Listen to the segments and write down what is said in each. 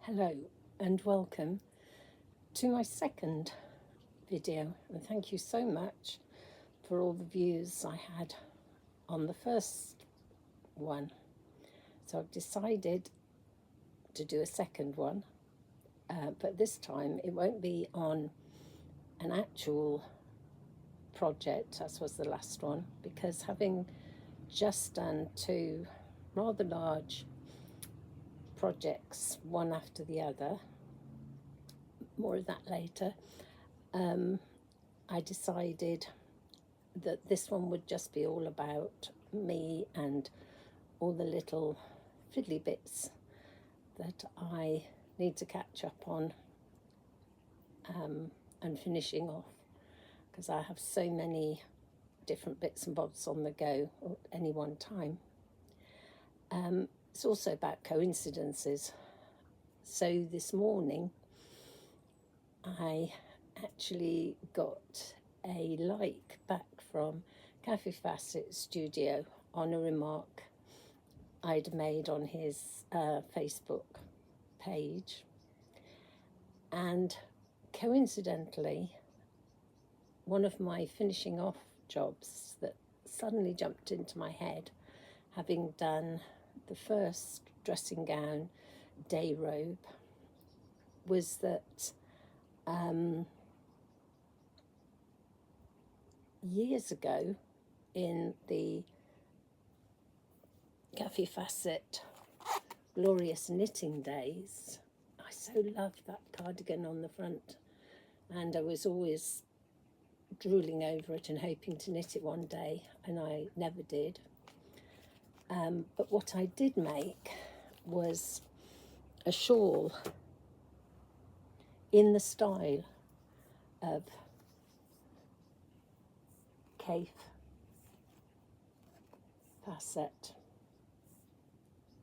Hello and welcome to my second video, and thank you so much for all the views I had on the first one. So I've decided to do a second one, but this time it won't be on an actual project as was the last one, because having just done two rather large projects one after the other, more of that later, I decided that this one would just be all about me and all the little fiddly bits that I need to catch up on and finishing off, because I have so many different bits and bobs on the go at any one time. It's also about coincidences. So this morning I actually got a like back from Cafe Facet Studio on a remark I'd made on his Facebook page, and coincidentally one of my finishing off jobs that suddenly jumped into my head, having done the first dressing gown day robe, was that years ago in the Cafe Facet glorious knitting days, I so loved that cardigan on the front, and I was always drooling over it and hoping to knit it one day, and I never did. But what I did make was a shawl in the style of Cafe Facet,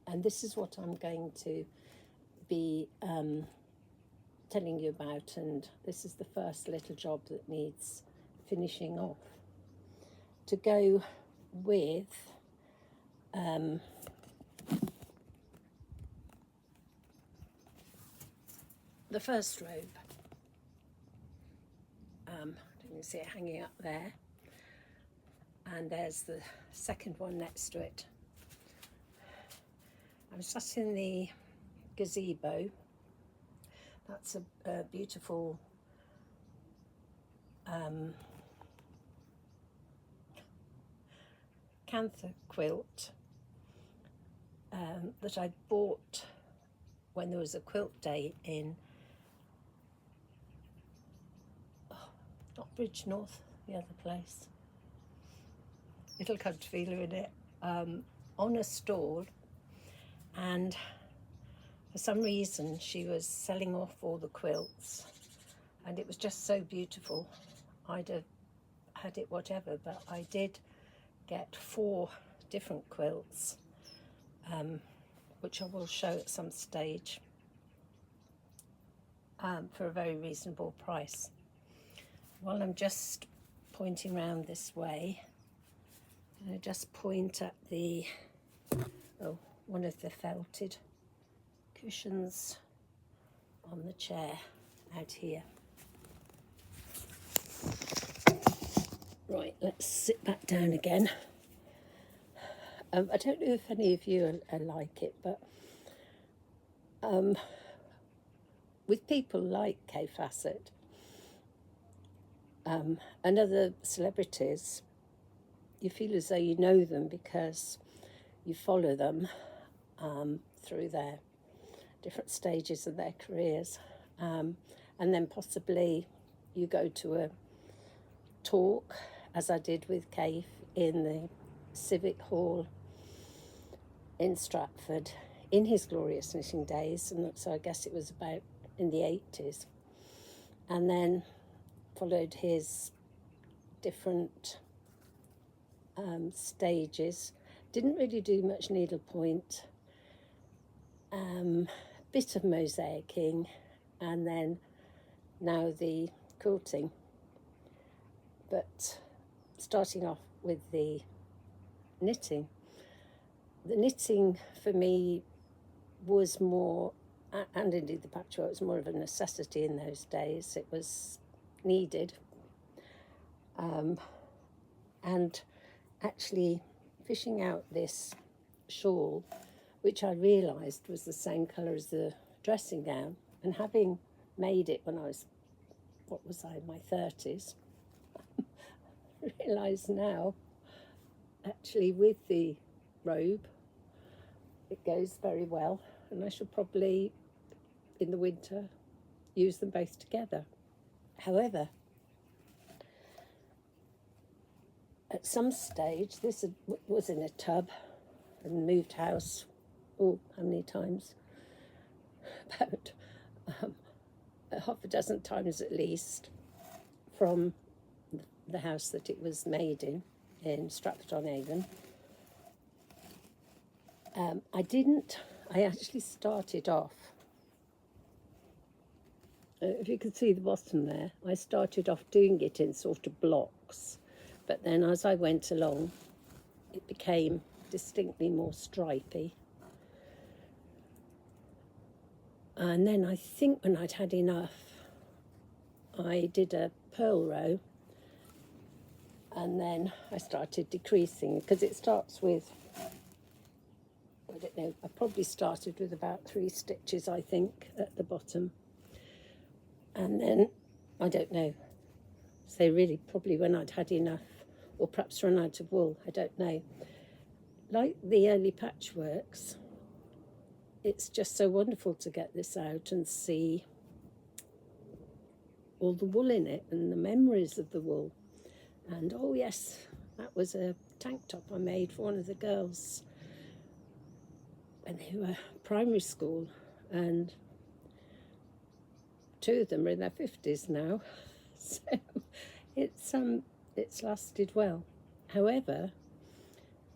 and this is what I'm going to be telling you about, and this is the first little job that needs finishing off to go with the first robe. You can see it hanging up there, and there's the second one next to it. I'm sat in the gazebo. That's a beautiful cantha quilt that I bought when there was a quilt day in not Bridgnorth, the other place, Little Cudfeeler in it, on a stall, and for some reason she was selling off all the quilts, and it was just so beautiful. I'd have had it whatever, but I did get 4 different quilts, which I will show at some stage, for a very reasonable price. While I'm just pointing around this way, I just point at the one of the felted cushions on the chair out here. Right, let's sit back down again. I don't know if any of you are like it, but with people like Kay Facet and other celebrities, you feel as though you know them because you follow them through their different stages of their careers, and then possibly you go to a talk, as I did with Kay in the Civic Hall in Stratford in his glorious knitting days, and so I guess it was about in the 80s, and then followed his different stages. Didn't really do much needlepoint, bit of mosaicing, and then now the quilting. But starting off with the knitting for me was more and indeed the patchwork was more of a necessity in those days. It was needed. And actually fishing out this shawl, which I realised was the same colour as the dressing gown, and having made it when I was, what was I, in my 30s, I realise now, actually with the robe, it goes very well, and I should probably, in the winter, use them both together. However, at some stage, this was in a tub and moved house, how many times? About half a dozen times at least, from the house that it was made in Stratford-on-Avon. I actually started off, if you can see the bottom there, I started off doing it in sort of blocks, but then as I went along, it became distinctly more stripy. And then I think when I'd had enough, I did a purl row, and then I started decreasing, because it starts with, I don't know, I probably started with about 3 stitches, I think, at the bottom. And then, I don't know, so really probably when I'd had enough, or perhaps run out of wool, I don't know. Like the early patchworks, it's just so wonderful to get this out and see all the wool in it and the memories of the wool. And oh yes, that was a tank top I made for one of the girls when they were primary school, and 2 of them are in their 50s now, so it's lasted well. However,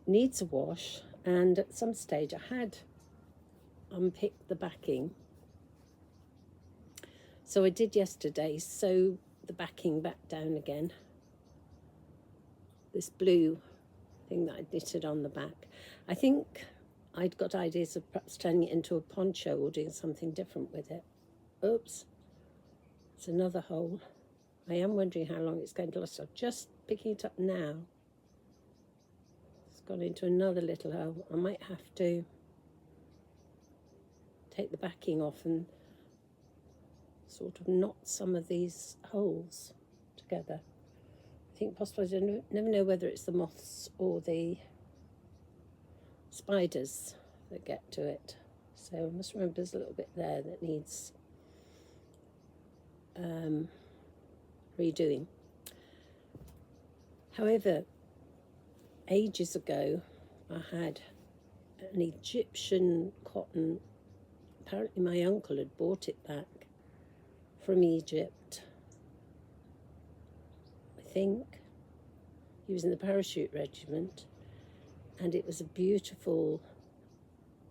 needs a wash, and at some stage I had unpicked the backing, so I did yesterday sew the backing back down again, this blue thing that I knitted on the back. I think I'd got ideas of perhaps turning it into a poncho or doing something different with it. Oops, it's another hole. I am wondering how long it's going to last. I'm just picking it up now. It's gone into another little hole. I might have to take the backing off and sort of knot some of these holes together. I think possibly, I never know whether it's the moths or the spiders that get to it. So I must remember there's a little bit there that needs redoing. However, ages ago I had an Egyptian cotton. Apparently my uncle had bought it back from Egypt. I think he was in the parachute regiment, and it was a beautiful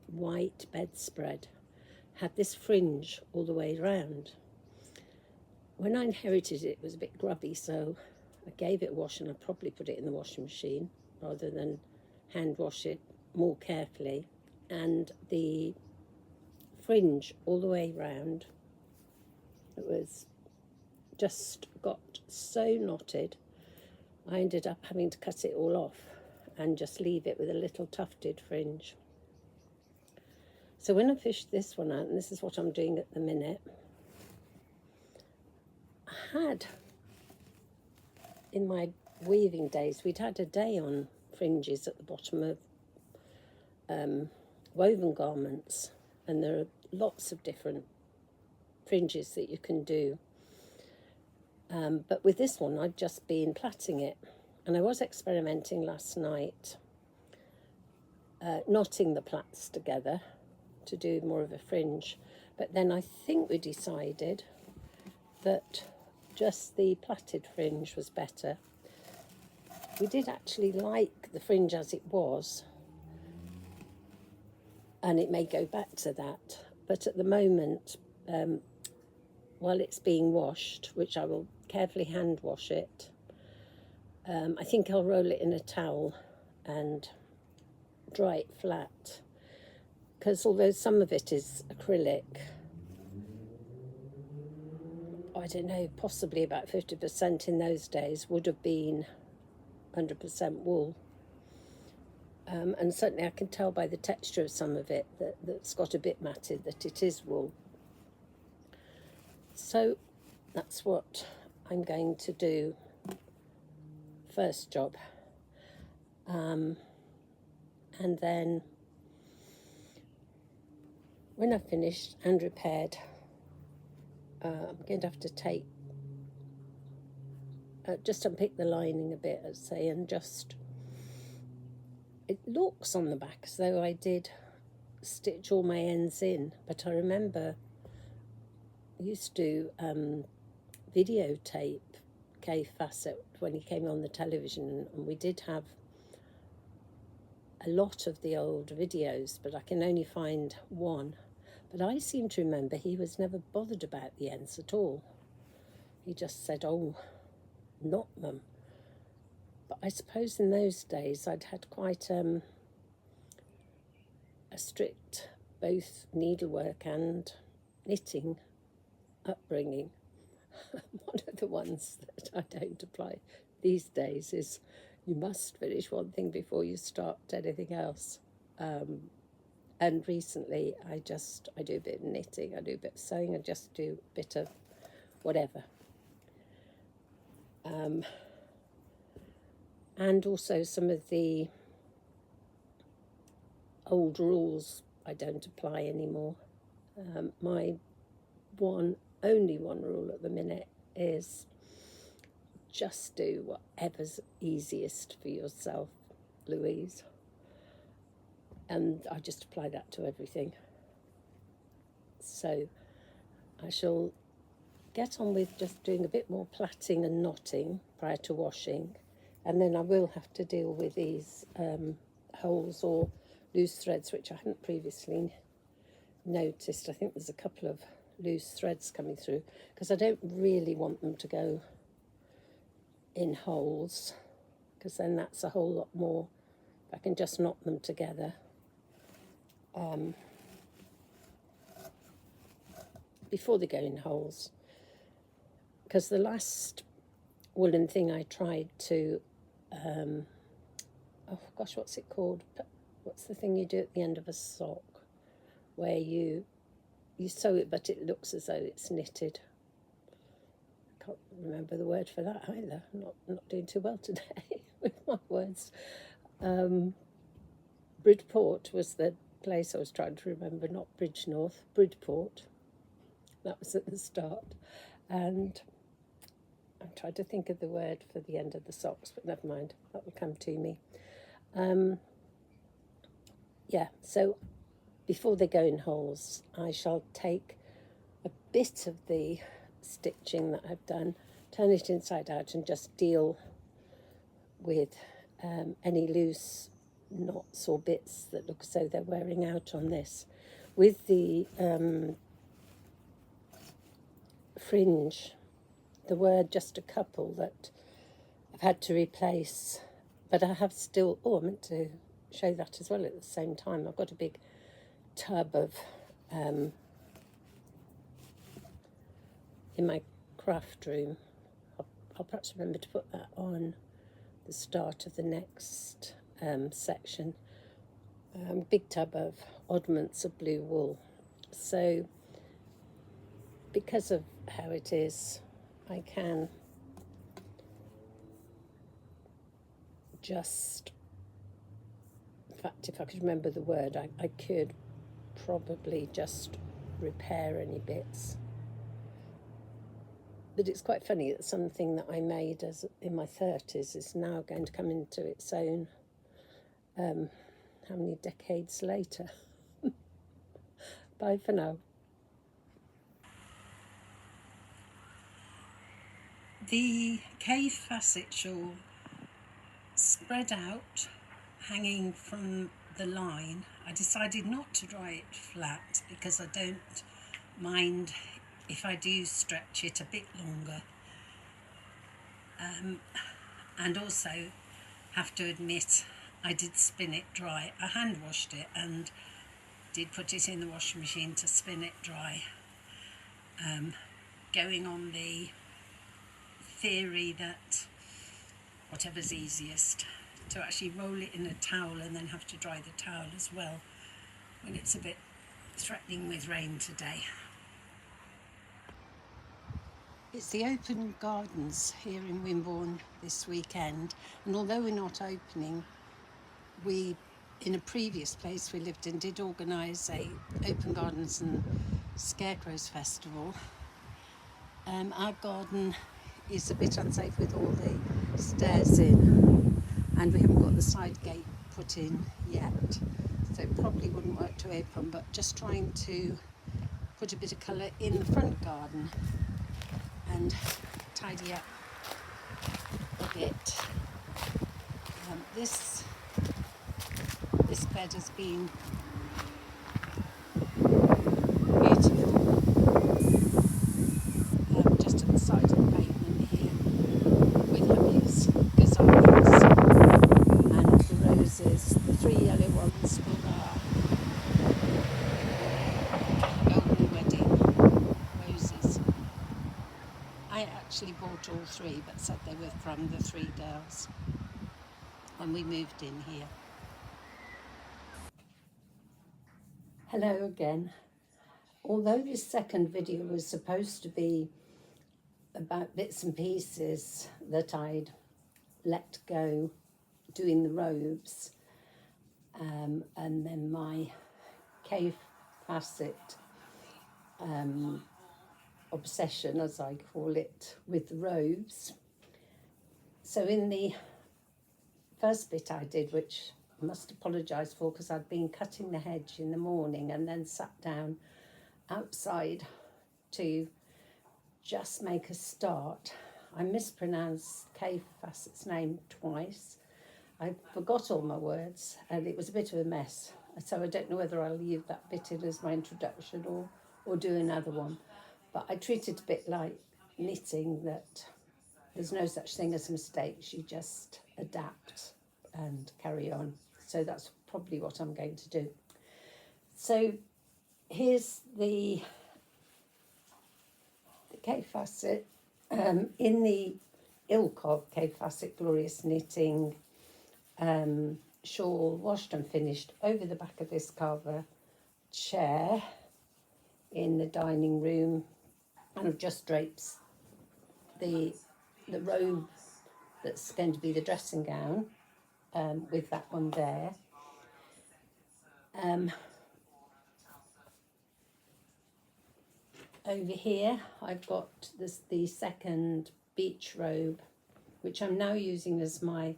white bedspread, had this fringe all the way round. When I inherited it, it was a bit grubby, so I gave it a wash, and I probably put it in the washing machine rather than hand wash it more carefully. And the fringe all the way round, it was just got so knotted, I ended up having to cut it all off and just leave it with a little tufted fringe. So when I fished this one out, and this is what I'm doing at the minute, I had, in my weaving days, we'd had a day on fringes at the bottom of woven garments, and there are lots of different fringes that you can do. But with this one, I'd just been plaiting it, and I was experimenting last night, knotting the plaits together to do more of a fringe. But then I think we decided that just the plaited fringe was better. We did actually like the fringe as it was, and it may go back to that. But at the moment, while it's being washed, which I will carefully hand wash it, I think I'll roll it in a towel and dry it flat, because although some of it is acrylic, I don't know, possibly about 50% in those days would have been 100% wool. And certainly I can tell by the texture of some of it that's got a bit matted that it is wool. So that's what I'm going to do first job. And then when I've finished and repaired, I'm going to have to take, just unpick the lining a bit, I'd say, and just, it looks on the back as though I did stitch all my ends in, but I remember I used to videotape Kay Fassett when he came on the television, and we did have a lot of the old videos, but I can only find one. But I seem to remember he was never bothered about the ends at all. He just said, oh, knot them. But I suppose in those days I'd had quite a strict both needlework and knitting upbringing. One of the ones that I don't apply these days is you must finish one thing before you start anything else. And recently I do a bit of knitting, I do a bit of sewing, I just do a bit of whatever. And also some of the old rules I don't apply anymore. My only one rule at the minute is just do whatever's easiest for yourself, Louise. And I just apply that to everything. So I shall get on with just doing a bit more plaiting and knotting prior to washing, and then I will have to deal with these holes or loose threads, which I hadn't previously noticed. I think there's a couple of loose threads coming through, because I don't really want them to go in holes, because then that's a whole lot more. If I can just knot them together. Before they go in holes, because the last woolen thing I tried to, oh gosh, what's it called? What's the thing you do at the end of a sock, where you sew it but it looks as though it's knitted? I can't remember the word for that either. I'm not doing too well today with my words. Bridport was the place I was trying to remember, not Bridgenorth, Bridport. That was at the start. And I tried to think of the word for the end of the socks, but never mind, that will come to me. Yeah, so before they go in holes, I shall take a bit of the stitching that I've done, turn it inside out, and just deal with any loose knots or bits that look as though they're wearing out on this. With the fringe, there were just a couple that I've had to replace, but I have still, I meant to show that as well at the same time. I've got a big tub of in my craft room. I'll perhaps remember to put that on the start of the next section. Big tub of oddments of blue wool. So because of how it is, I can just, in fact, if I could remember the word, I could probably just repair any bits. But it's quite funny that something that I made as in my 30s is now going to come into its own, how many decades later? Bye for now. The Kay Fassett shawl spread out, hanging from the line. I decided not to dry it flat because I don't mind if I do stretch it a bit longer. And also have to admit I did spin it dry. I hand washed it and did put it in the washing machine to spin it dry. going on the theory that whatever's easiest, to actually roll it in a towel and then have to dry the towel as well when it's a bit threatening with rain today. It's the open gardens here in Wimborne this weekend, and although we're not opening, we, in a previous place we lived in, did organise a open gardens and scarecrows festival. Our garden is a bit unsafe with all the stairs in, and we haven't got the side gate put in yet, so it probably wouldn't work to open, but just trying to put a bit of colour in the front garden and tidy up a bit. This bed has been beautiful, just at the side of the pavement here, with Emmy's gazanias and the roses. The 3 yellow ones were our golden wedding roses. I actually bought all 3, but said they were from the 3 girls when we moved in here. Hello again. Although this second video was supposed to be about bits and pieces that I'd let go doing the robes, and then my cave facet obsession, as I call it, with the robes. So in the first bit I did, which I must apologise for because I'd been cutting the hedge in the morning and then sat down outside to just make a start, I mispronounced cave facet's name twice. I forgot all my words and it was a bit of a mess. So I don't know whether I'll leave that bit in as my introduction or do another one. But I treat it a bit like knitting, that there's no such thing as mistakes, you just adapt and carry on. So that's probably what I'm going to do. So here's the cave facet in the ilk of cave facet glorious knitting shawl, washed and finished over the back of this carver chair in the dining room, and it just drapes the robe that's going to be the dressing gown with that one there. Over here I've got the second beach robe, which I'm now using as my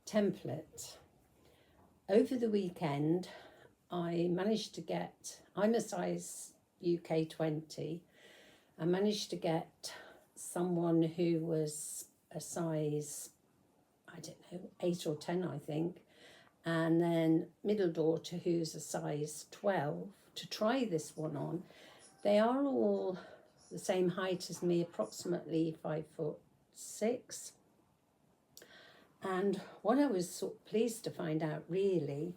template. Over the weekend I managed to get, I'm a size UK 20, I managed to get someone who was a size, I don't know, 8 or 10 I think, and then middle daughter who's a size 12 to try this one on. They are all the same height as me, approximately 5'6". And what I was sort of pleased to find out really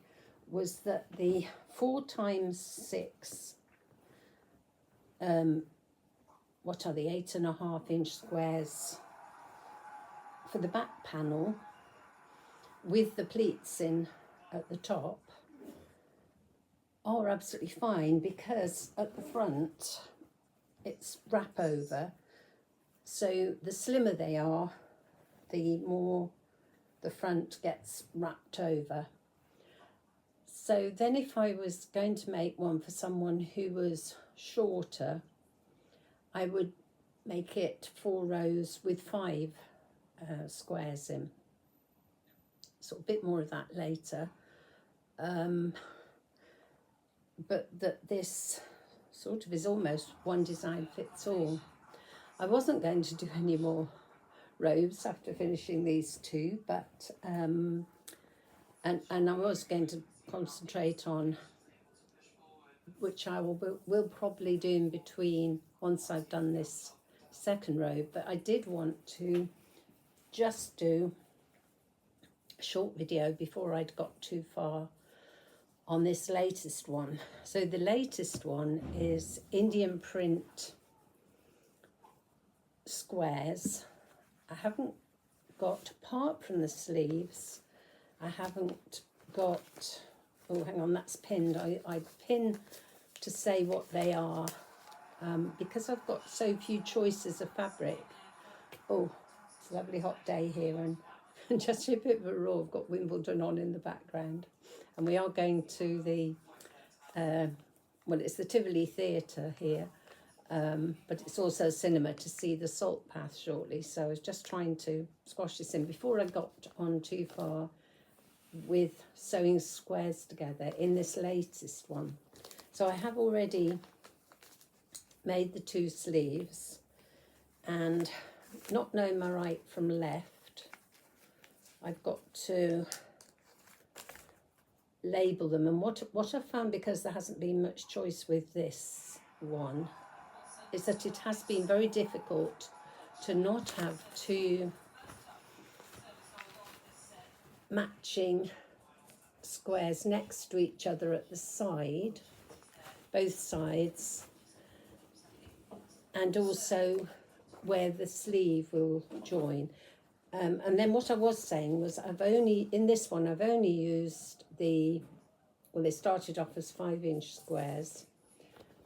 was that the 4x6, what are the 8.5-inch squares for the back panel with the pleats in at the top are absolutely fine, because at the front it's wrap over, so the slimmer they are, the more the front gets wrapped over. So then if I was going to make one for someone who was shorter, I would make it 4 rows with 5 squares in. So a bit more of that later. But that this sort of is almost one design fits all. I wasn't going to do any more robes after finishing these 2, but and I was going to concentrate on, which I will probably do in between once I've done this second robe, but I did want to just do a short video before I'd got too far on this latest one. So the latest one is Indian print squares. I haven't got, apart from the sleeves, I haven't got, oh hang on, that's pinned. I pin to say what they are, because I've got so few choices of fabric. Oh, it's a lovely hot day here, and just a bit of a roar. I've got Wimbledon on in the background, and we are going to the well, it's the Tivoli Theatre here, but it's also a cinema, to see the Salt Path shortly. So I was just trying to squash this in before I got on too far with sewing squares together in this latest one. So I have already made the 2 sleeves, and not knowing my right from left, I've got to label them. And what I've found, because there hasn't been much choice with this one, is that it has been very difficult to not have 2 matching squares next to each other at the side, both sides, and also where the sleeve will join. And then what I was saying was, in this one I've only used they started off as 5-inch squares,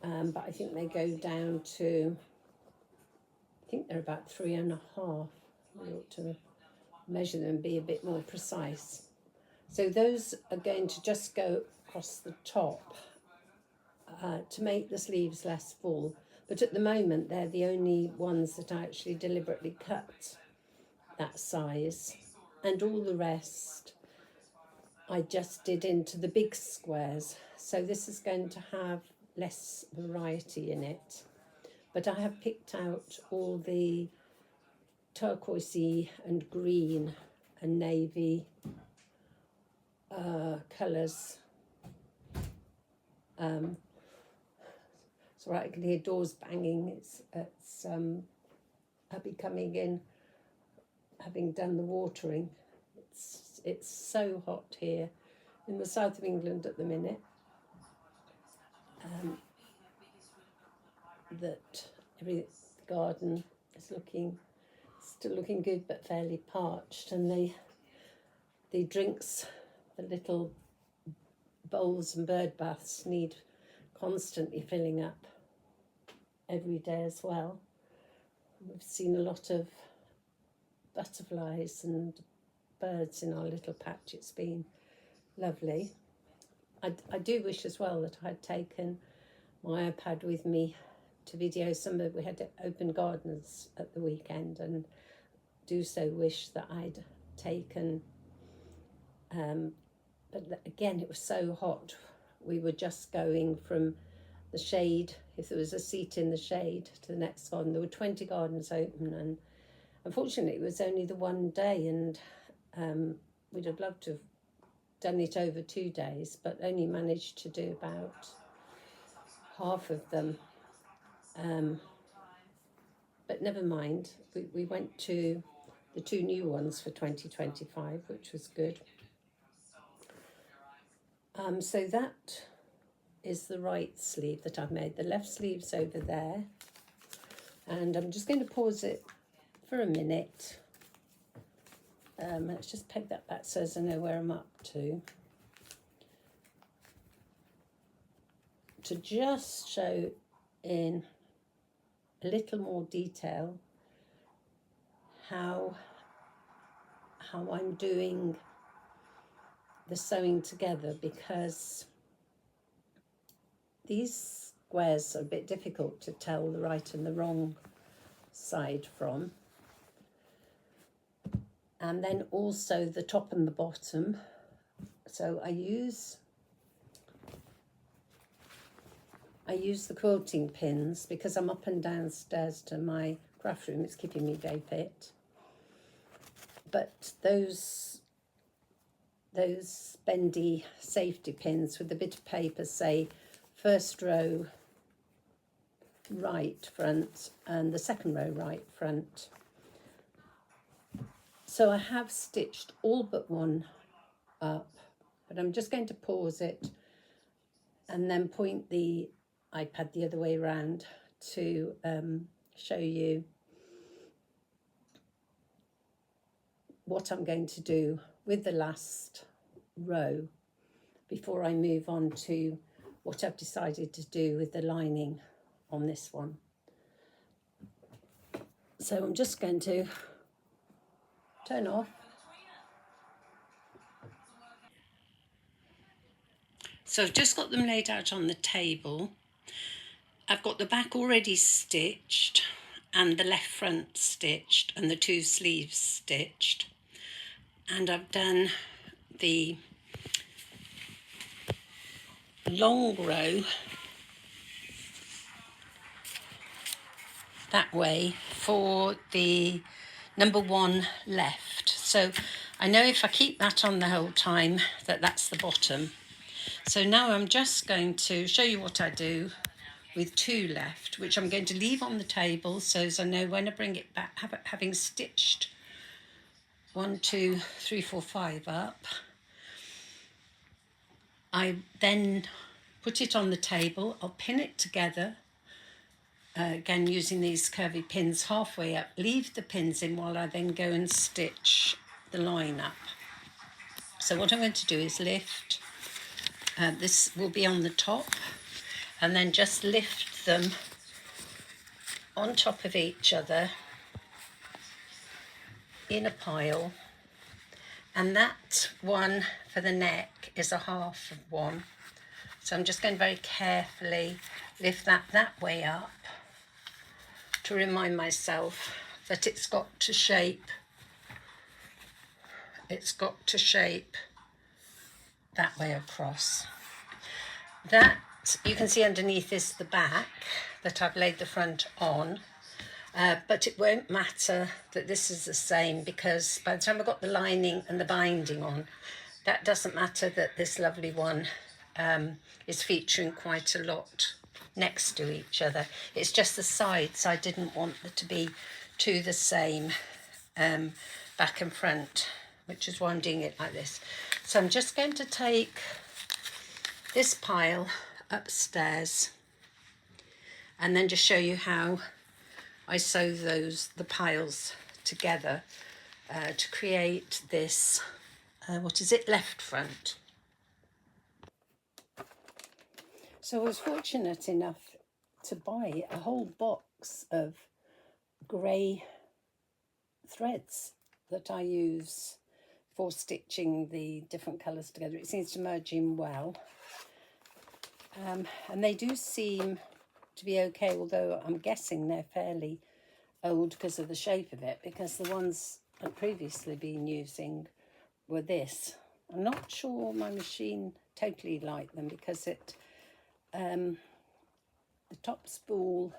but I think they go down to, I think they're about 3.5. We ought to measure them and be a bit more precise. So those are going to just go across the top to make the sleeves less full. But at the moment, they're the only ones that I actually deliberately cut that size. And all the rest I just did into the big squares. So this is going to have less variety in it. But I have picked out all the turquoisey and green and navy colours. It's all right, I can hear doors banging. It's Abby coming in, having done the watering. It's so hot here in the south of England at the minute, that the garden is still looking good, but fairly parched, and the drinks, the little bowls and bird baths, need constantly filling up every day as well. We've seen a lot of butterflies and birds in our little patch. It's been lovely. I do wish as well that I had taken my iPad with me to video some of, we had open gardens at the weekend, and do so wish that I'd taken, but again it was so hot, we were just going from the shade, if there was a seat in the shade, to the next garden. There were 20 gardens open, and unfortunately it was only the one day, and we'd have loved to have done it over 2 days, but only managed to do about half of them. But never mind, we went to the 2 new ones for 2025, which was good. So that is the right sleeve that I've made. The left sleeve's over there, and I'm just going to pause it for a minute. Let's just peg that back so as I know where I'm up to just show in a little more detail how I'm doing the sewing together, because these squares are a bit difficult to tell the right and the wrong side from. And then also the top and the bottom. So I use the quilting pins because I'm up and downstairs to my craft room. It's keeping me very fit. But those bendy safety pins with a bit of paper say first row right front and the second row right front. So I have stitched all but one up, but I'm just going to pause it and then point the iPad the other way around to show you what I'm going to do with the last row before I move on to what I've decided to do with the lining on this one. So I'm just going to turn off. So I've just got them laid out on the table. I've got the back already stitched and the left front stitched and the 2 sleeves stitched. And I've done the long row that way for the number 1 left. So I know if I keep that on the whole time that that's the bottom. So now I'm just going to show you what I do with 2 left, which I'm going to leave on the table so as I know when I bring it back, having stitched 1, 2, 3, 4, 5 up, I then put it on the table. I'll pin it together, again using these curvy pins halfway up, leave the pins in while I then go and stitch the line up. So what I'm going to do is lift, this will be on the top, and then just lift them on top of each other in a pile. And that one for the neck is a half of one. So I'm just going to very carefully lift that way up to remind myself that it's got to shape that way across. That you can see underneath is the back that I've laid the front on, but it won't matter that this is the same, because by the time I've got the lining and the binding on, that doesn't matter that this lovely one is featuring quite a lot next to each other. It's just the sides I didn't want them to be to the same back and front, which is why I'm doing it like this. So I'm just going to take this pile upstairs and then just show you how I sew the piles together to create this, left front. So I was fortunate enough to buy a whole box of grey threads that I use for stitching the different colours together. It seems to merge in well. And they do seem to be okay, although I'm guessing they're fairly old because of the shape of it, because the ones I've previously been using were this. I'm not sure my machine totally liked them because it the top spool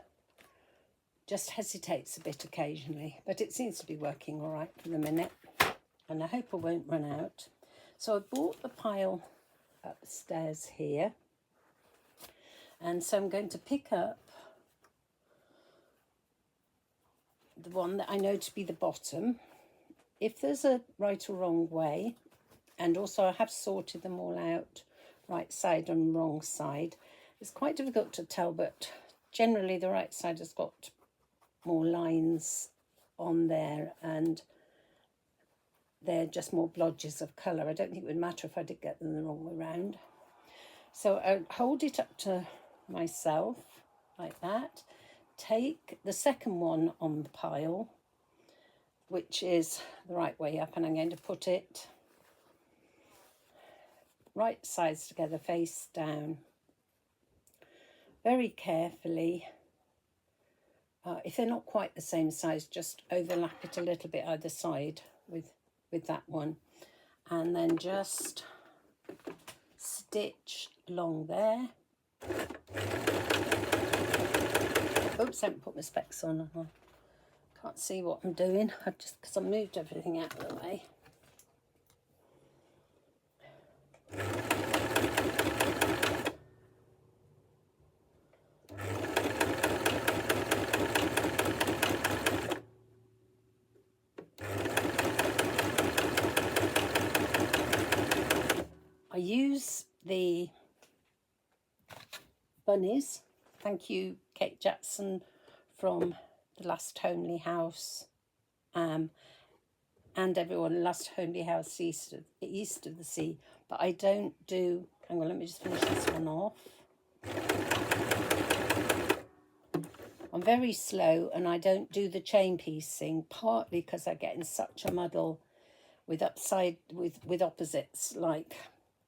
just hesitates a bit occasionally, but it seems to be working all right for the minute, and I hope I won't run out. So I bought the pile upstairs here, and so I'm going to pick up the one that I know to be the bottom. If there's a right or wrong way, and also I have sorted them all out, right side and wrong side, it's quite difficult to tell, but generally the right side has got more lines on there and they're just more blotches of colour. I don't think it would matter if I did get them the wrong way round. So I hold it up to myself like that, take the second one on the pile, which is the right way up, and I'm going to put it right sides together, face down, very carefully. If they're not quite the same size, just overlap it a little bit either side with that one, and then just stitch along there. Oops, I haven't put my specs on. I can't see what I'm doing. Because I moved everything out of the way. I use the bunnies. Thank you, Kate Jackson from the Last Homely House. And and everyone, last holy house east of the sea. But I don't do, hang on, let me just finish this one off. I'm very slow, and I don't do the chain piecing, partly because I get in such a muddle with with opposites, like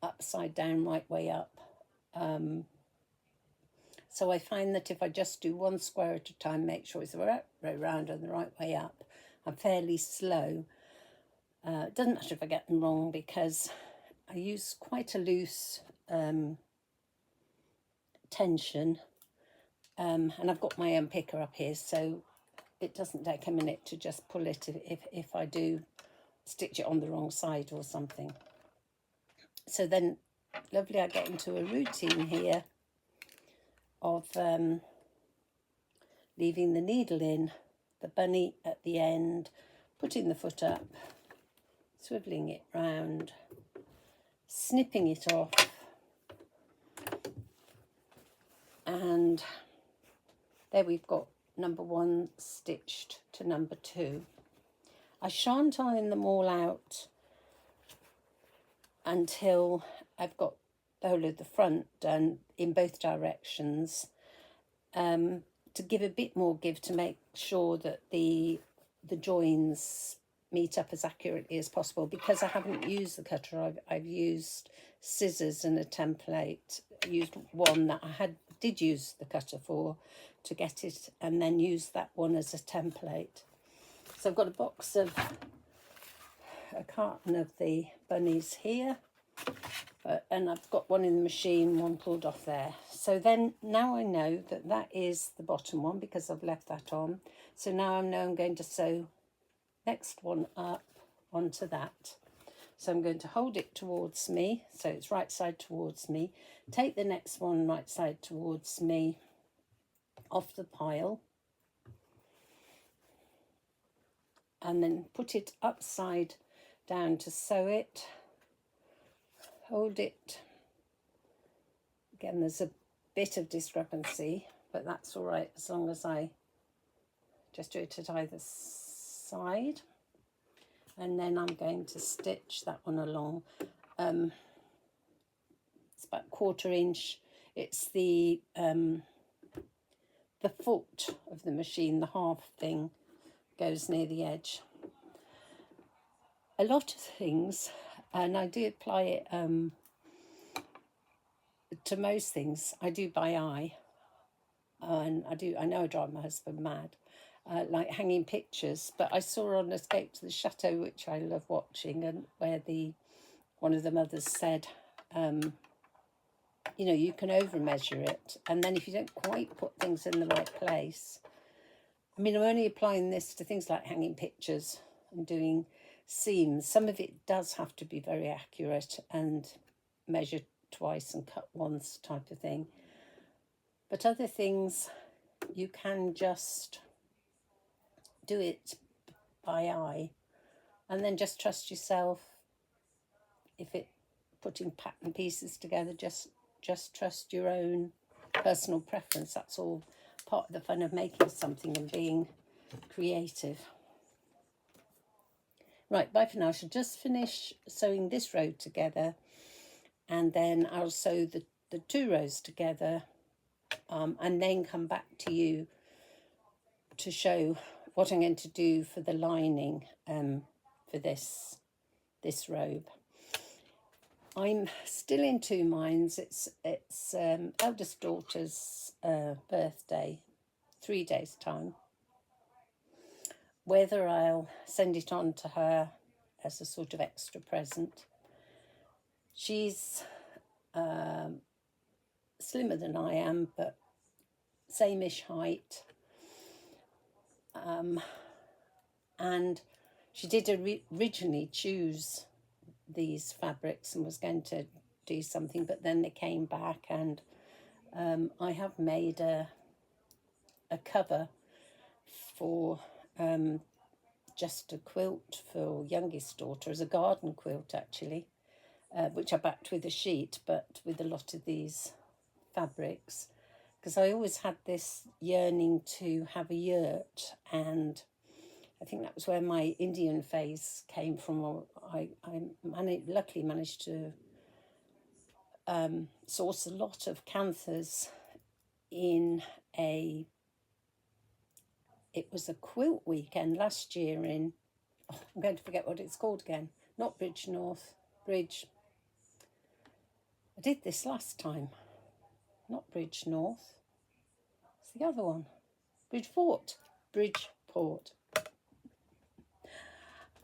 upside down, right way up. So I find that if I just do one square at a time, make sure it's the right way round and the right way up, I'm fairly slow. It doesn't matter if I get them wrong, because I use quite a loose tension, and I've got my own picker up here, so it doesn't take a minute to just pull it if I do stitch it on the wrong side or something. So then, lovely, I get into a routine here of leaving the needle in, the bunny at the end, putting the foot up, swiveling it round, snipping it off, and there we've got number 1 stitched to number 2. I shan't iron them all out until I've got the whole of the front done in both directions, to give a bit more give, to make sure that the joins meet up as accurately as possible. Because I haven't used the cutter, I've used scissors and a template. I used one that I did use the cutter for to get it, and then used that one as a template. So I've got a carton of the bunnies here, and I've got one in the machine, one pulled off there. So then now I know that that is the bottom one, because I've left that on. So now I know I'm going to sew next one up onto that. So I'm going to hold it towards me, so it's right side towards me, take the next one right side towards me off the pile, and then put it upside down to sew it, hold it. Again, there's a bit of discrepancy, but that's all right as long as I just do it at either side. And then I'm going to stitch that one along. It's about 1/4 inch. It's the foot of the machine, the half thing goes near the edge. A lot of things, and I do apply it to most things, I do by eye, and I know I drive my husband mad, like hanging pictures. But I saw on Escape to the Chateau, which I love watching, and where one of the mothers said, you know, you can over measure it, and then if you don't quite put things in the right place, I mean, I'm only applying this to things like hanging pictures and doing seams. Some of it does have to be very accurate and measure twice and cut once type of thing. But other things, you can just do it by eye, and then just trust yourself. If it putting pattern pieces together, just trust your own personal preference. That's all part of the fun of making something and being creative. Right, bye for now. I shall just finish sewing this row together, and then I'll sew the 2 rows together, and then come back to you to show what I'm going to do for the lining for this robe. I'm still in 2 minds. It's eldest daughter's birthday, 3 days' time. Whether I'll send it on to her as a sort of extra present. She's slimmer than I am, but same-ish height. And she did originally choose these fabrics and was going to do something, but then they came back, and I have made a cover for just a quilt for youngest daughter, as a garden quilt actually, which I backed with a sheet, but with a lot of these fabrics, because I always had this yearning to have a yurt and I think that was where my Indian phase came from. I luckily managed to source a lot of canthas in it was a quilt weekend last year in, I'm going to forget what it's called again, not Bridge North, Bridge, I did this last time, not Bridge North, it's the other one, Bridgeport,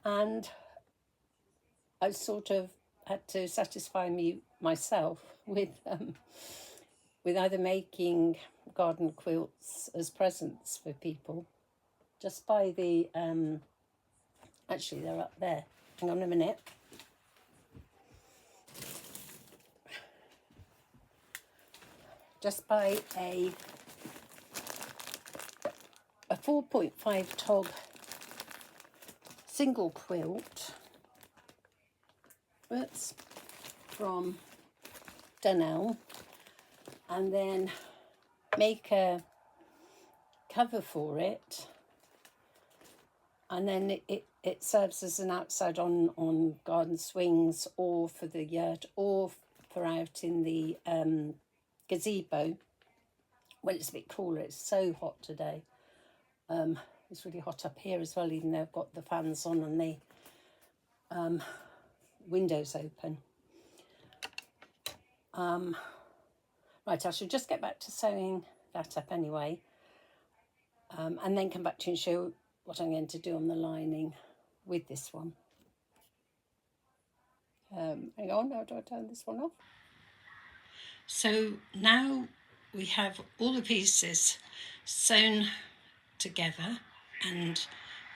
and I sort of had to satisfy myself with either making garden quilts as presents for people, just by the actually they're up there, hang on a minute, just by a 4.5 tog single quilt that's from Dunelm, and then make a cover for it, and then it serves as an outside on garden swings, or for the yard, or for out in the gazebo when it's a bit cooler. It's so hot today. It's really hot up here as well, even though I've got the fans on and the windows open. Right, I should just get back to sewing that up anyway, and then come back to you and show what I'm going to do on the lining with this one. Hang on, how do I turn this one off? So now we have all the pieces sewn together and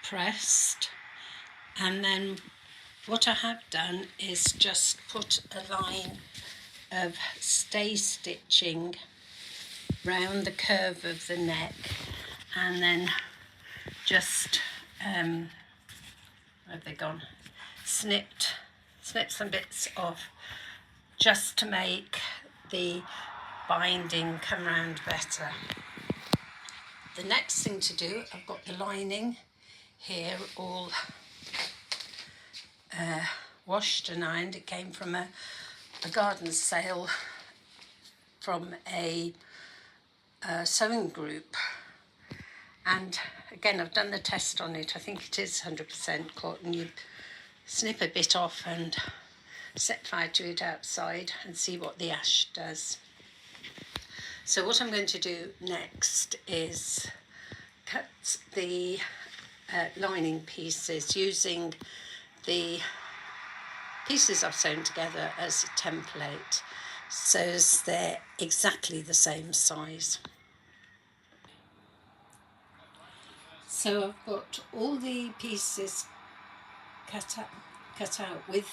pressed, and then what I have done is just put a line of stay stitching round the curve of the neck, and then just where have they gone, snipped some bits off just to make the binding come round better. The next thing to do, I've got the lining here all washed and ironed. It came from a garden sale from a sewing group, and again I've done the test on it. I think it is 100% cotton. You snip a bit off and set fire to it outside and see what the ash does. So what I'm going to do next is cut the lining pieces using the pieces I've sewn together as a template, so as they're exactly the same size. So I've got all the pieces cut out with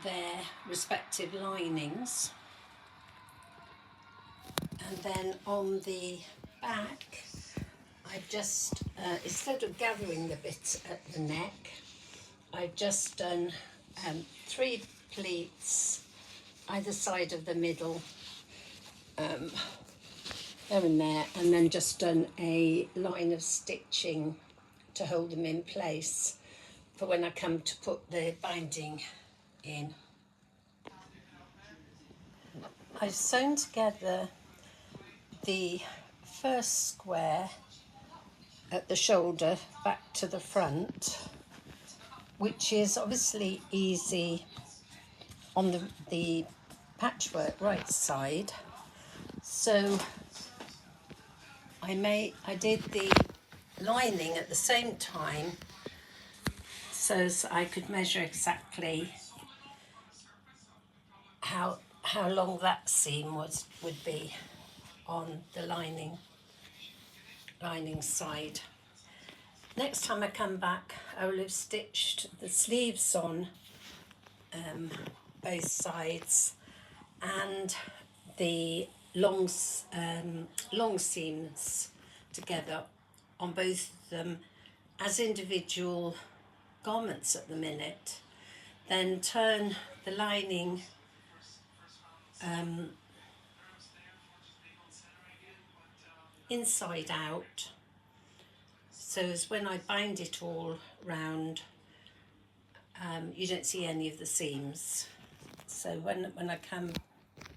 their respective linings, and then on the back I've just, instead of gathering the bits at the neck, I've just done 3 pleats either side of the middle, there and there, and then just done a line of stitching to hold them in place for when I come to put the binding in. I've sewn together the first square at the shoulder back to the front, which is obviously easy on the patchwork right side. So I did the lining at the same time, so as I could measure exactly how long that seam would be on the lining side. Next time I come back, I will have stitched the sleeves on both sides, and the long seams together on both of them as individual garments at the minute. Then turn the lining inside out, so as when I bind it all round, you don't see any of the seams. So when I come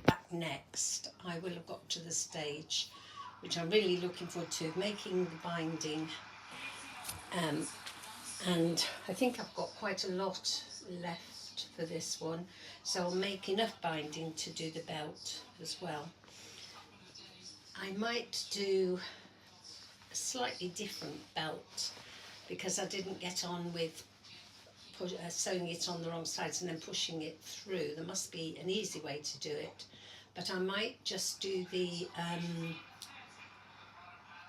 back next, I will have got to the stage which I'm really looking forward to, making the binding. And I think I've got quite a lot left for this one, so I'll make enough binding to do the belt as well. I might do a slightly different belt because I didn't get on with sewing it on the wrong sides and then pushing it through. There must be an easy way to do it, but I might just do the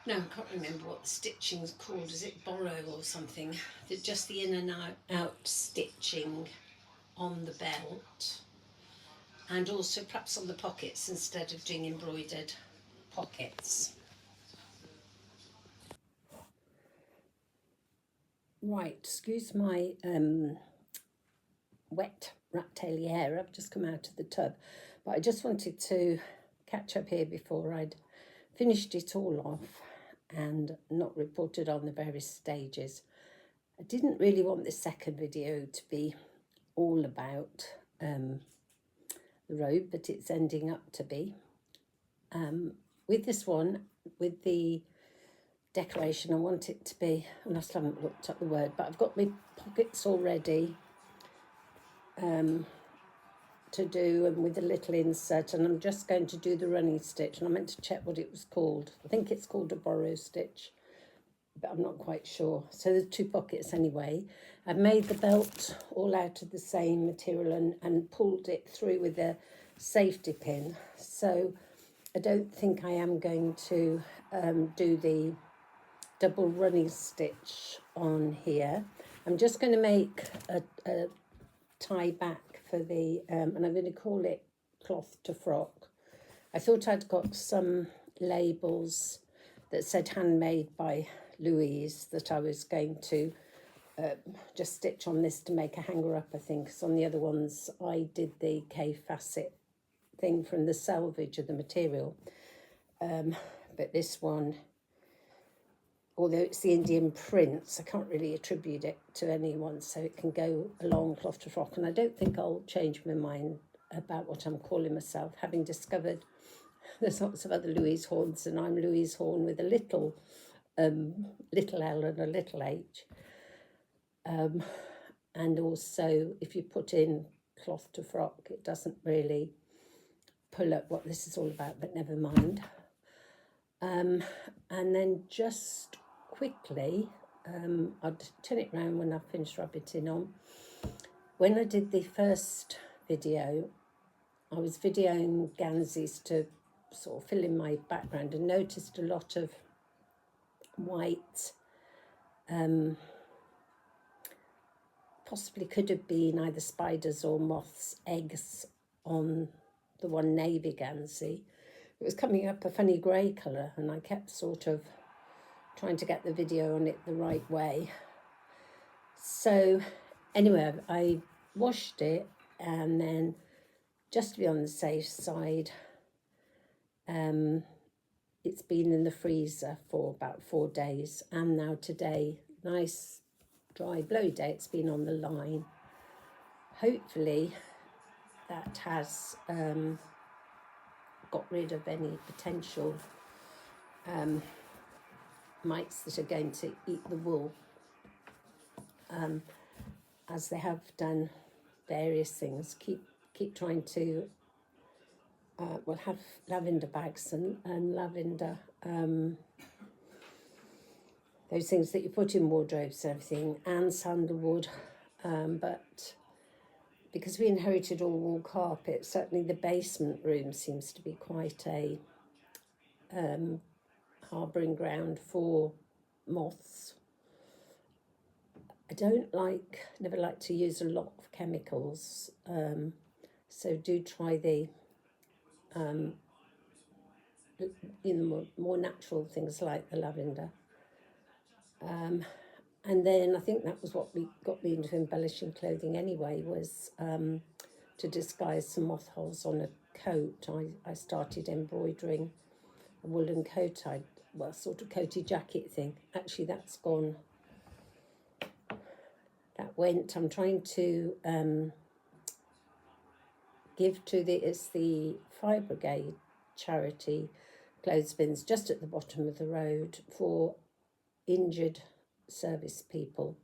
no, I can't remember what the stitching's called. Is it borrow or something? Just the in and out stitching on the belt, and also perhaps on the pockets instead of doing embroidered pockets. Right, excuse my wet rat-taily hair. I've just come out of the tub, but I just wanted to catch up here before I'd finished it all off and not reported on the various stages. I didn't really want this second video to be all about the robe, but it's ending up to be. With this one, with the decoration, I want it to be, and I still haven't looked up the word, but I've got my pockets all ready to do, and with a little insert, and I'm just going to do the running stitch, and I meant to check what it was called. I think it's called a borrow stitch, but I'm not quite sure. So there's 2 pockets anyway. I've made the belt all out of the same material and pulled it through with a safety pin. So I don't think I am going to do the double running stitch on here. I'm just going to make a tie back for the, and I'm going to call it cloth to frock. I thought I'd got some labels that said handmade by Louise that I was going to just stitch on this to make a hanger up, I think, because on the other ones I did the K-facet thing from the salvage of the material. But this one, although it's the Indian prints, I can't really attribute it to anyone, so it can go along cloth to frock. And I don't think I'll change my mind about what I'm calling myself, having discovered there's lots of other Louise Horns, and I'm Louise Horn with a little L and a little H. And also, if you put in cloth to frock, it doesn't really pull up what this is all about, but never mind. And then just quickly, I'd turn it round when I finished rabbiting on. When I did the first video, I was videoing ganzis to sort of fill in my background and noticed a lot of white, possibly could have been either spiders or moths' eggs on the one navy gansy. It was coming up a funny grey colour, and I kept sort of trying to get the video on it the right way. So anyway, I washed it, and then just to be on the safe side, it's been in the freezer for about 4 days, and now today, nice dry blowy day, it's been on the line. Hopefully that has got rid of any potential mites that are going to eat the wool, as they have done various things. Keep trying to we'll have lavender bags and lavender, those things that you put in wardrobes and everything, and sandalwood, but because we inherited all wool carpet, certainly the basement room seems to be quite a harbouring ground for moths. I never like to use a lot of chemicals, so do try the more natural things like the lavender. And then I think that was what got me into embellishing clothing anyway, was to disguise some moth holes on a coat. I started embroidering a woolen coat well, sort of coated jacket thing. Actually, that's gone. That went. I'm trying to give to it's the Fire Brigade charity clothespins just at the bottom of the road for injured service people.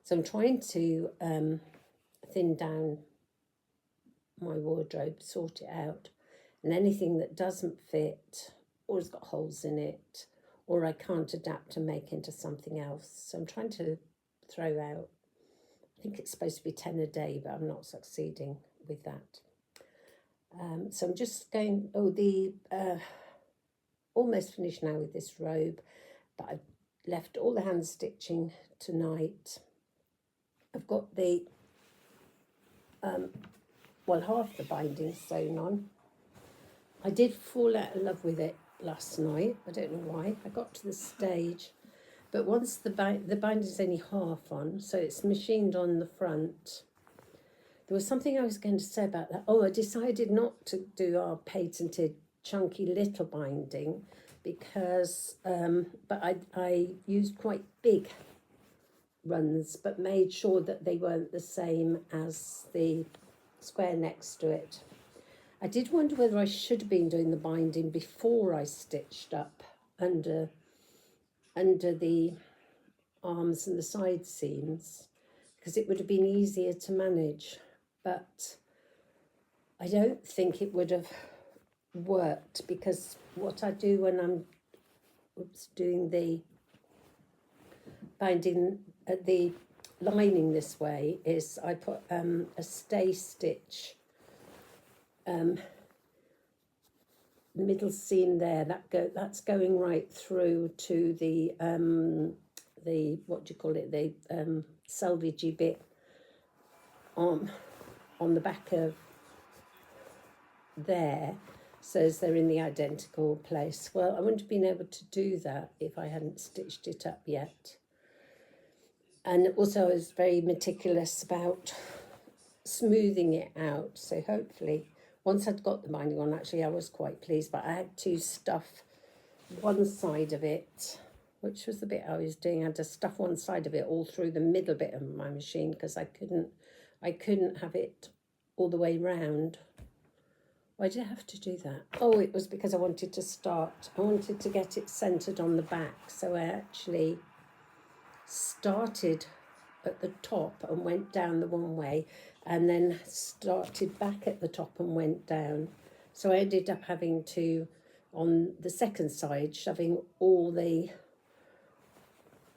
So I'm trying to thin down my wardrobe, sort it out, and anything that doesn't fit or has got holes in it or I can't adapt to make into something else. So I'm trying to throw out, I think it's supposed to be 10 a day, but I'm not succeeding with that. So I'm just going, almost finished now with this robe, but I've left all the hand stitching tonight. I've got the, half the binding sewn on. I did fall out of love with it last night. I don't know why. I got to the stage, but once the binding's only half on, so it's machined on the front. There was something I was going to say about that. Oh, I decided not to do our patented chunky little binding because, but I used quite big runs, but made sure that they weren't the same as the square next to it. I did wonder whether I should have been doing the binding before I stitched up under the arms and the side seams, because it would have been easier to manage, but I don't think it would have worked, because what I do when I'm doing the binding the lining this way is I put a stay stitch middle seam there, that's going right through to the what do you call it, the selvagey bit on the back of there, so as they're in the identical place. Well, I wouldn't have been able to do that if I hadn't stitched it up yet. And also I was very meticulous about smoothing it out, so hopefully once I'd got the binding on, actually I was quite pleased, but I had to stuff one side of it, which was the bit I was doing. I had to stuff one side of it all through the middle bit of my machine because I couldn't have it all the way round. Why did I have to do that? Oh, it was because I wanted to get it centered on the back, so I actually started at the top and went down the one way, and then started back at the top and went down. So I ended up having to, on the second side, shoving all the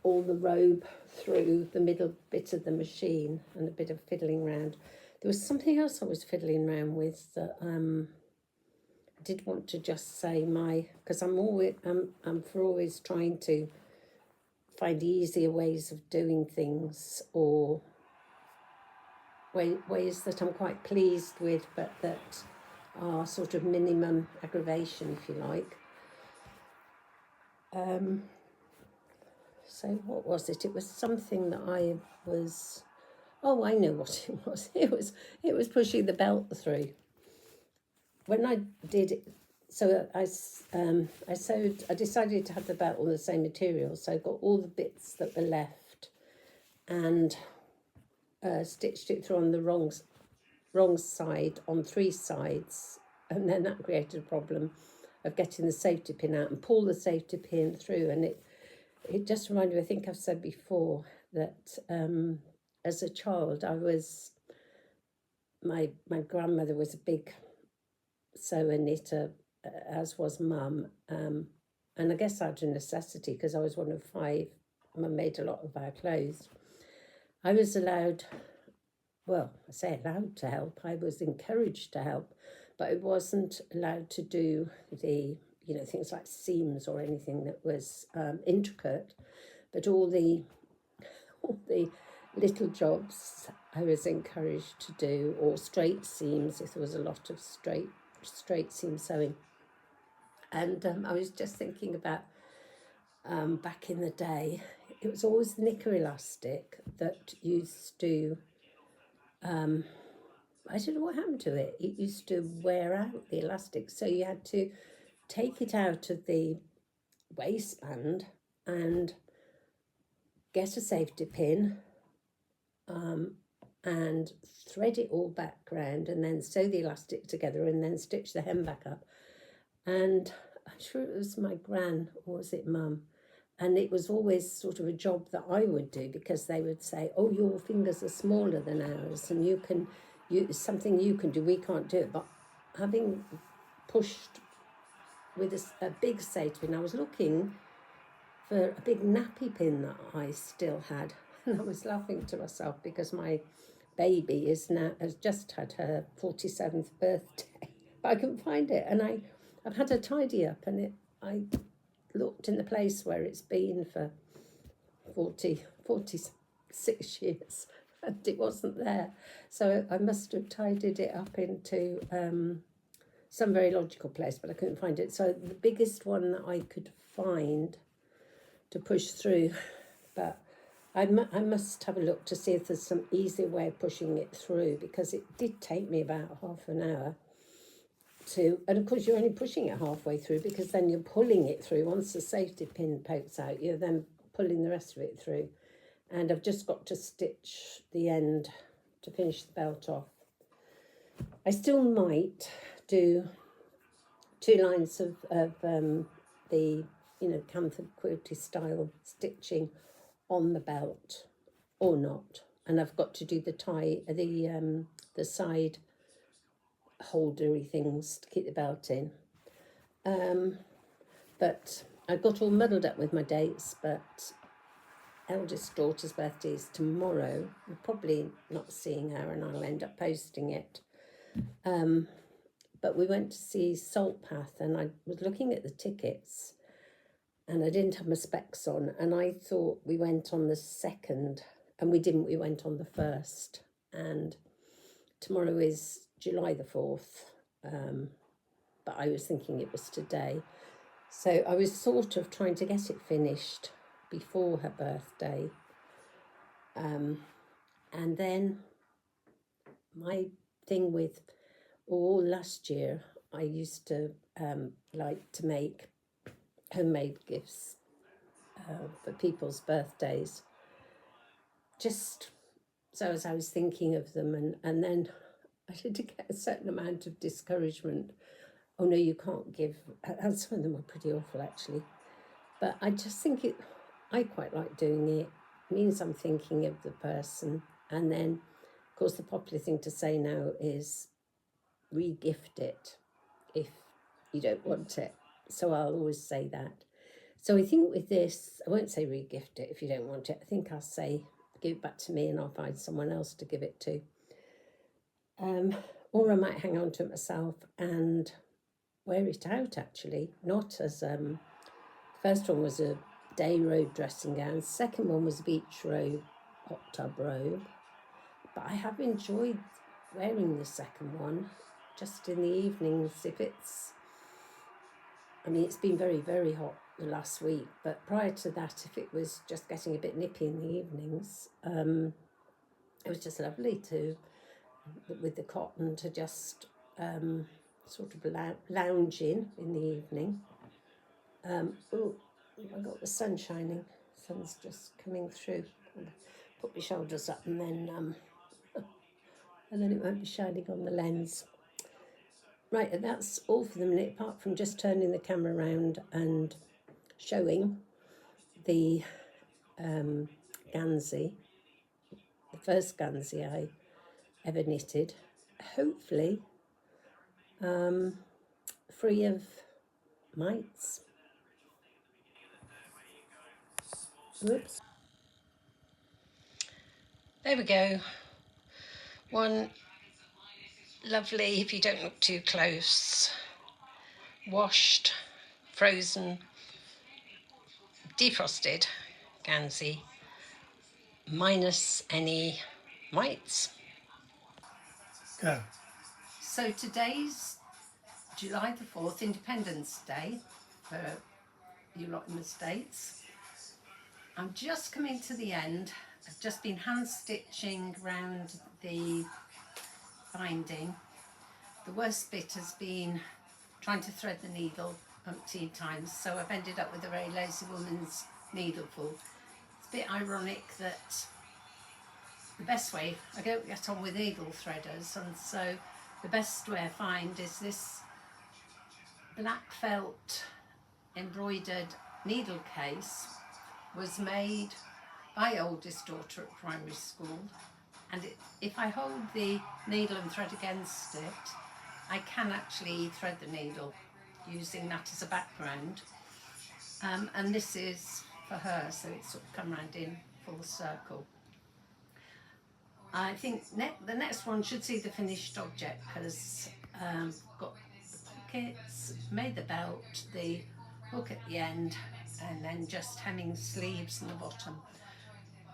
robe through the middle bit of the machine and a bit of fiddling around. There was something else I was fiddling around with that I did want to just say because I'm always trying to find easier ways of doing things, or ways that I'm quite pleased with, but that are sort of minimum aggravation, if you like. So what was it? It was something that I was, oh, I know what it was. It was pushing the belt through. When I did it, so I decided to have the belt on the same material, so I got all the bits that were left and stitched it through on the wrong side on three sides, and then that created a problem of getting the safety pin out and pull the safety pin through. And it just reminded me, I think I've said before, that as a child my grandmother was a big sewer knitter, as was Mum, and I guess out of necessity, because I was one of 5, Mum made a lot of our clothes. I was allowed, well, I say allowed to help, I was encouraged to help, but I wasn't allowed to do the, things like seams or anything that was intricate, but all the little jobs I was encouraged to do, or straight seams if there was a lot of straight seam sewing. And I was just thinking about back in the day, it was always the knicker elastic that used to, I don't know what happened to it. It used to wear out, the elastic, so you had to take it out of the waistband and get a safety pin and thread it all back round and then sew the elastic together and then stitch the hem back up. And I'm sure it was my gran, or was it mum? And it was always sort of a job that I would do, because they would say, oh, your fingers are smaller than ours and it's something you can do, we can't do it. But having pushed with a big safety pin, I was looking for a big nappy pin that I still had. And I was laughing to myself because my baby has just had her 47th birthday, but I couldn't find it. And I've had a tidy up, and I looked in the place where it's been for 46 years, and it wasn't there. So I must have tidied it up into some very logical place, but I couldn't find it. So the biggest one that I could find to push through, but I must have a look to see if there's some easier way of pushing it through, because it did take me about half an hour and of course you're only pushing it halfway through, because then you're pulling it through. Once the safety pin pokes out, you're then pulling the rest of it through. And I've just got to stitch the end to finish the belt off. I still might do 2 lines of the camphor quilty style stitching on the belt or not, and I've got to do the tie, the side holdery things to keep the belt in. But I got all muddled up with my dates, but eldest daughter's birthday is tomorrow. We're probably not seeing her, and I'll end up posting it. But we went to see Saltpath, and I was looking at the tickets, and I didn't have my specs on, and I thought we went on the 2nd, and we didn't. We went on the 1st, and tomorrow is July the 4th, but I was thinking it was today. So I was sort of trying to get it finished before her birthday. And then my thing with last year, I used to like to make homemade gifts for people's birthdays. Just so as I was thinking of them, and then I did get a certain amount of discouragement. Oh no, you can't give, and some of them were pretty awful actually. But I just think I quite like doing it. It means I'm thinking of the person. And then, of course, the popular thing to say now is re-gift it if you don't want it. So I'll always say that. So I think with this, I won't say re-gift it if you don't want it. I think I'll say give it back to me and I'll find someone else to give it to. Or I might hang on to it myself and wear it out, actually. Not as, first one was a day robe dressing gown. Second one was a beach robe, hot tub robe. But I have enjoyed wearing the second one, just in the evenings. It's been very, very hot the last week, but prior to that, if it was just getting a bit nippy in the evenings, it was just lovely with the cotton, to just sort of lounge in the evening. Oh, I got the sun shining. Sun's just coming through. Put my shoulders up, and then it won't be shining on the lens. Right, and that's all for the minute, apart from just turning the camera around and showing the Gansey, the first Gansey I ever knitted, hopefully free of mites. Whoops. There we go. One lovely, if you don't look too close, washed, frozen, defrosted Gansey, minus any mites. Go. So today's July the 4th, Independence Day for you lot in the States. I'm just coming to the end. I've just been hand stitching around the binding. The worst bit has been trying to thread the needle umpteen times, so I've ended up with a very lazy woman's needleful. It's a bit ironic that the best way, I don't get on with needle threaders, and so the best way I find is this black felt embroidered needle case. Was made by oldest daughter at primary school, and if I hold the needle and thread against it, I can actually thread the needle using that as a background, and this is for her, so it's sort of come round in full circle. I think the next one should see the finished object, because got the pockets, made the belt, the hook at the end, and then just hemming sleeves in the bottom.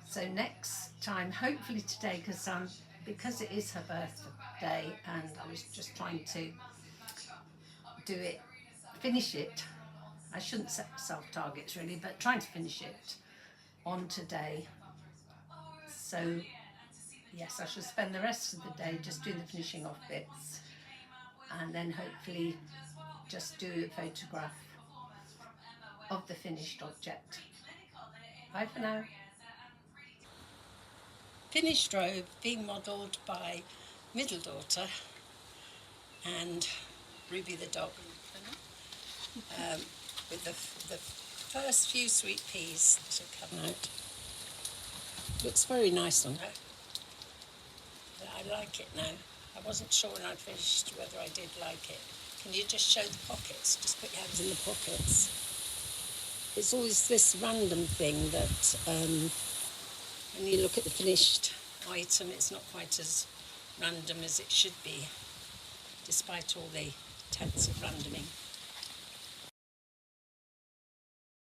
So next time, hopefully today, because it is her birthday, and I was just trying to finish it. I shouldn't set myself targets really, but trying to finish it on today. So yes, I shall spend the rest of the day just doing the finishing off bits, and then hopefully just do a photograph of the finished object. Bye for now. Finished robe being modelled by middle daughter and Ruby the dog, with the first few sweet peas that have come out. Looks very nice on her. I like it now. I wasn't sure when I'd finished whether I did like it. Can you just show the pockets? Just put your hands in the pockets. It's always this random thing that when you look at the finished item, it's not quite as random as it should be, despite all the attempts at randoming.